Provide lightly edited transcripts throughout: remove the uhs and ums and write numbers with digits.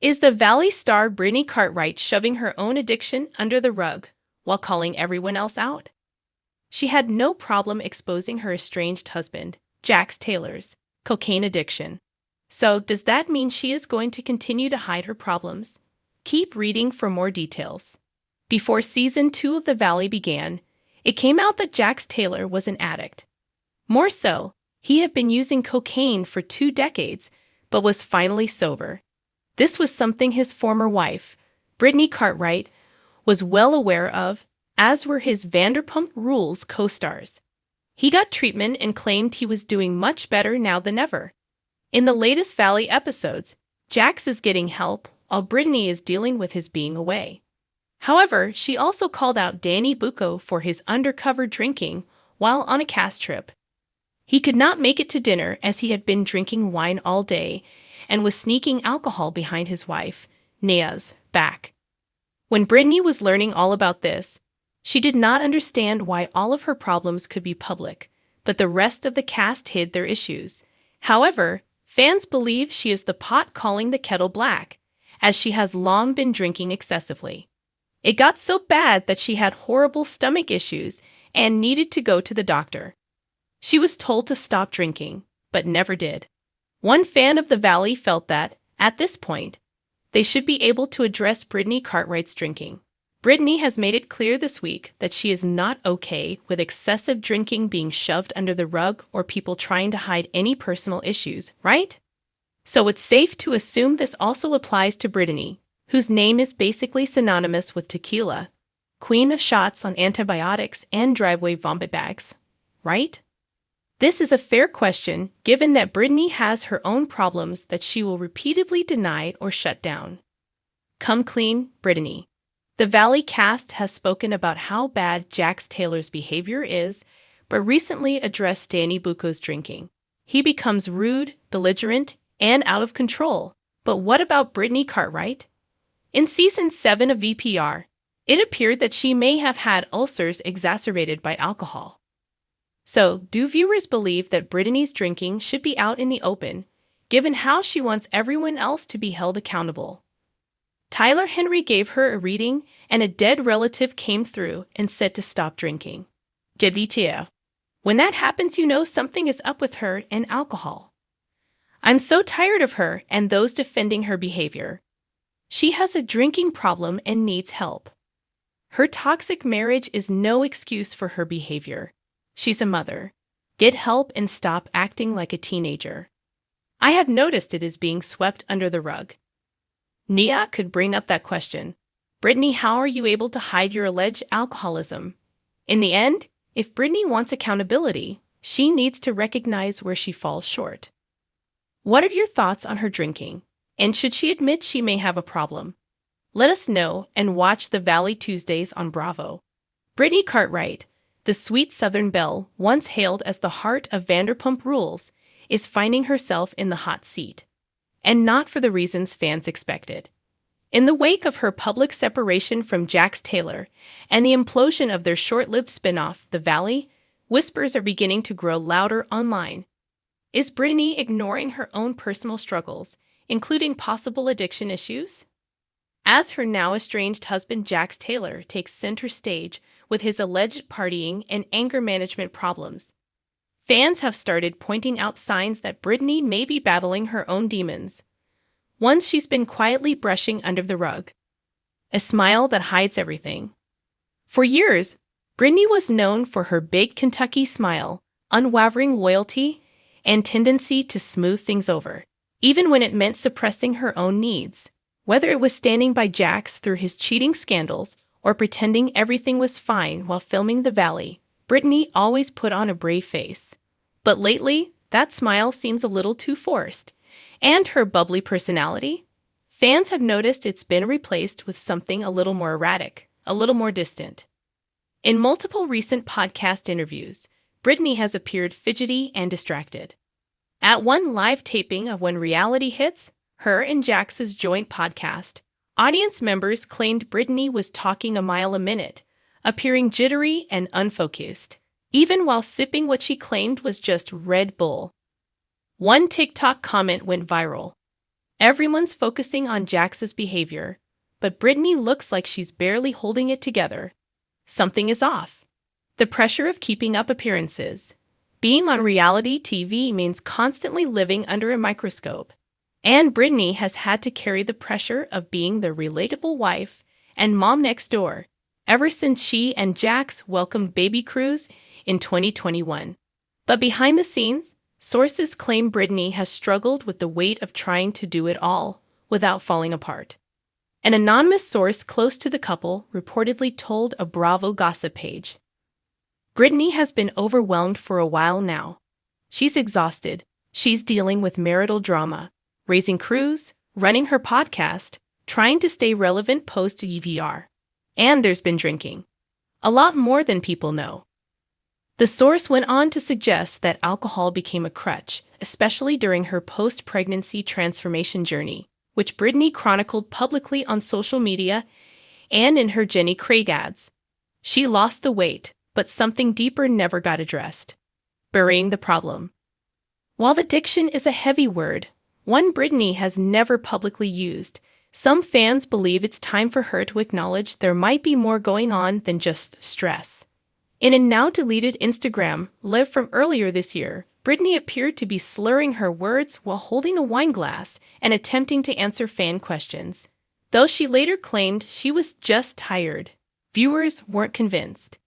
Is the Valley star Brittany Cartwright shoving her own addiction under the rug while calling everyone else out? She had no problem exposing her estranged husband, Jax Taylor's, cocaine addiction. So, does that mean she is going to continue to hide her problems? Keep reading for more details. Before season 2 of The Valley began, it came out that Jax Taylor was an addict. More so, he had been using cocaine for 2 decades, but was finally sober. This was something his former wife, Brittany Cartwright, was well aware of, as were his Vanderpump Rules co-stars. He got treatment and claimed he was doing much better now than ever. In the latest Valley episodes, Jax is getting help while Brittany is dealing with his being away. However, she also called out Danny Bucco for his undercover drinking while on a cast trip. He could not make it to dinner as he had been drinking wine all day and was sneaking alcohol behind his wife, Nea's, back. When Brittany was learning all about this, she did not understand why all of her problems could be public, but the rest of the cast hid their issues. However, fans believe she is the pot calling the kettle black, as she has long been drinking excessively. It got so bad that she had horrible stomach issues and needed to go to the doctor. She was told to stop drinking, but never did. One fan of The Valley felt that, at this point, they should be able to address Brittany Cartwright's drinking. Brittany has made it clear this week that she is not okay with excessive drinking being shoved under the rug or people trying to hide any personal issues, right? So it's safe to assume this also applies to Brittany, whose name is basically synonymous with tequila, queen of shots on antibiotics and driveway vomit bags, right? This is a fair question given that Brittany has her own problems that she will repeatedly deny or shut down. Come clean, Brittany. The Valley cast has spoken about how bad Jax Taylor's behavior is, but recently addressed Danny Bucco's drinking. He becomes rude, belligerent, and out of control. But what about Brittany Cartwright? In season 7 of VPR, it appeared that she may have had ulcers exacerbated by alcohol. So, do viewers believe that Brittany's drinking should be out in the open, given how she wants everyone else to be held accountable? Tyler Henry gave her a reading, and a dead relative came through and said to stop drinking. Jeditier. When that happens, you know something is up with her and alcohol. I'm so tired of her and those defending her behavior. She has a drinking problem and needs help. Her toxic marriage is no excuse for her behavior. She's a mother. Get help and stop acting like a teenager. I have noticed it is being swept under the rug. Nia could bring up that question. Brittany, how are you able to hide your alleged alcoholism? In the end, if Brittany wants accountability, she needs to recognize where she falls short. What are your thoughts on her drinking? And should she admit she may have a problem? Let us know and watch The Valley Tuesdays on Bravo. Brittany Cartwright, the sweet Southern belle, once hailed as the heart of Vanderpump Rules, is finding herself in the hot seat. And not for the reasons fans expected. In the wake of her public separation from Jax Taylor and the implosion of their short-lived spin-off, The Valley, whispers are beginning to grow louder online. Is Brittany ignoring her own personal struggles, including possible addiction issues? As her now estranged husband Jax Taylor takes center stage with his alleged partying and anger management problems, fans have started pointing out signs that Brittany may be battling her own demons. Ones she's been quietly brushing under the rug. A smile that hides everything. For years, Brittany was known for her big Kentucky smile, unwavering loyalty, and tendency to smooth things over, even when it meant suppressing her own needs. Whether it was standing by Jax through his cheating scandals or pretending everything was fine while filming The Valley, Brittany always put on a brave face. But lately, that smile seems a little too forced. And her bubbly personality? Fans have noticed it's been replaced with something a little more erratic, a little more distant. In multiple recent podcast interviews, Brittany has appeared fidgety and distracted. At one live taping of When Reality Hits, her and Jax's joint podcast, audience members claimed Brittany was talking a mile a minute, appearing jittery and unfocused, even while sipping what she claimed was just Red Bull. One TikTok comment went viral. Everyone's focusing on Jax's behavior, but Brittany looks like she's barely holding it together. Something is off. The pressure of keeping up appearances. Being on reality TV means constantly living under a microscope. And Brittany has had to carry the pressure of being the relatable wife and mom next door ever since she and Jax welcomed baby Cruz in 2021. But behind the scenes, sources claim Brittany has struggled with the weight of trying to do it all without falling apart. An anonymous source close to the couple reportedly told a Bravo gossip page, "Brittany has been overwhelmed for a while now. She's exhausted. She's dealing with marital drama, raising Cruz, running her podcast, trying to stay relevant post-EVR. And there's been drinking. A lot more than people know." The source went on to suggest that alcohol became a crutch, especially during her post-pregnancy transformation journey, which Brittany chronicled publicly on social media and in her Jenny Craig ads. She lost the weight, but something deeper never got addressed: burying the problem. While addiction is a heavy word, one Brittany has never publicly used, some fans believe it's time for her to acknowledge there might be more going on than just stress. In a now-deleted Instagram live from earlier this year, Brittany appeared to be slurring her words while holding a wine glass and attempting to answer fan questions. Though she later claimed she was just tired, viewers weren't convinced.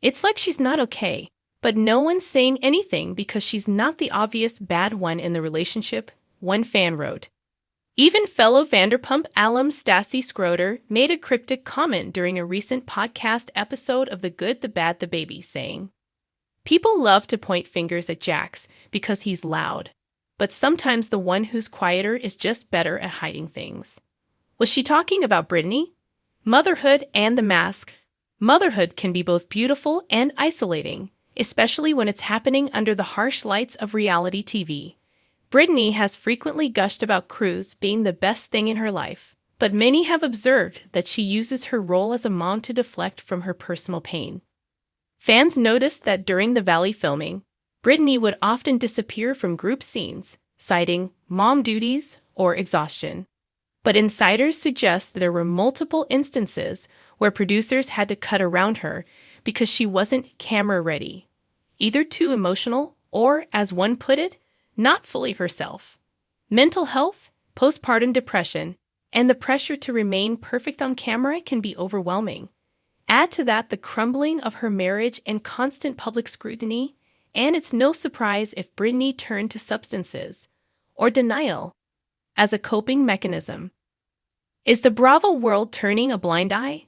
"It's like she's not okay, but no one's saying anything because she's not the obvious bad one in the relationship," one fan wrote. Even fellow Vanderpump alum Stassi Schroeder made a cryptic comment during a recent podcast episode of The Good, the Bad, the Baby, saying, "People love to point fingers at Jax because he's loud, but sometimes the one who's quieter is just better at hiding things." Was she talking about Brittany? Motherhood and the mask. Motherhood can be both beautiful and isolating, especially when it's happening under the harsh lights of reality TV. Brittany has frequently gushed about Cruz being the best thing in her life, but many have observed that she uses her role as a mom to deflect from her personal pain. Fans noticed that during the Valley filming, Brittany would often disappear from group scenes, citing mom duties or exhaustion. But insiders suggest there were multiple instances where producers had to cut around her because she wasn't camera ready, either too emotional or, as one put it, not fully herself. Mental health, postpartum depression, and the pressure to remain perfect on camera can be overwhelming. Add to that the crumbling of her marriage and constant public scrutiny, and it's no surprise if Brittany turned to substances or denial as a coping mechanism. Is the Bravo world turning a blind eye?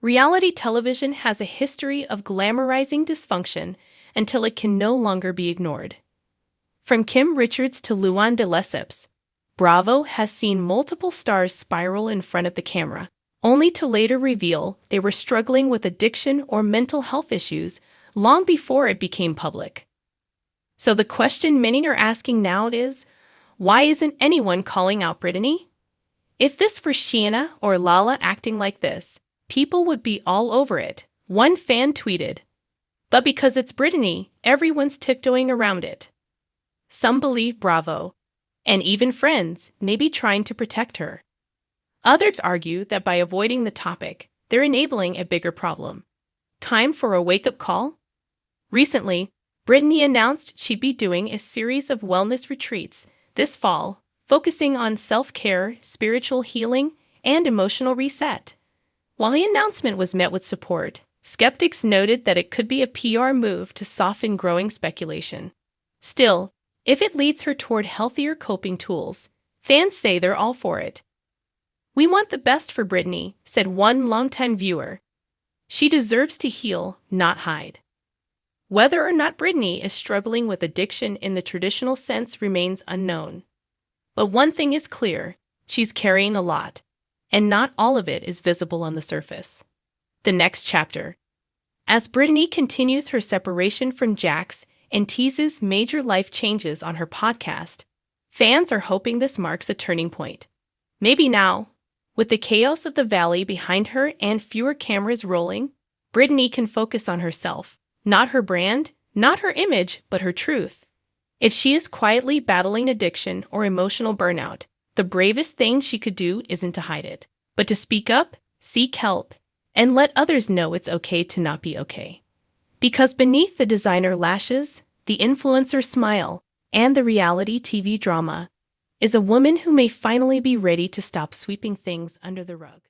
Reality television has a history of glamorizing dysfunction until it can no longer be ignored. From Kim Richards to Luan de Lesseps, Bravo has seen multiple stars spiral in front of the camera, only to later reveal they were struggling with addiction or mental health issues long before it became public. So the question many are asking now is, why isn't anyone calling out Brittany? If this were Sheena or Lala acting like this, people would be all over it, one fan tweeted. But because it's Brittany, everyone's tiptoeing around it. Some believe Bravo, and even friends, may be trying to protect her. Others argue that by avoiding the topic, they're enabling a bigger problem. Time for a wake-up call? Recently, Brittany announced she'd be doing a series of wellness retreats this fall, focusing on self-care, spiritual healing, and emotional reset. While the announcement was met with support, skeptics noted that it could be a PR move to soften growing speculation. Still, if it leads her toward healthier coping tools, fans say they're all for it. "We want the best for Brittany," said one longtime viewer. "She deserves to heal, not hide." Whether or not Brittany is struggling with addiction in the traditional sense remains unknown. But one thing is clear, she's carrying a lot, and not all of it is visible on the surface. The next chapter. As Brittany continues her separation from Jax and teases major life changes on her podcast, fans are hoping this marks a turning point. Maybe now, with the chaos of the Valley behind her and fewer cameras rolling, Brittany can focus on herself, not her brand, not her image, but her truth. If she is quietly battling addiction or emotional burnout, The bravest thing she could do isn't to hide it, but to speak up, seek help, and let others know it's okay to not be okay. Because beneath the designer lashes, the influencer smile, and the reality TV drama is a woman who may finally be ready to stop sweeping things under the rug.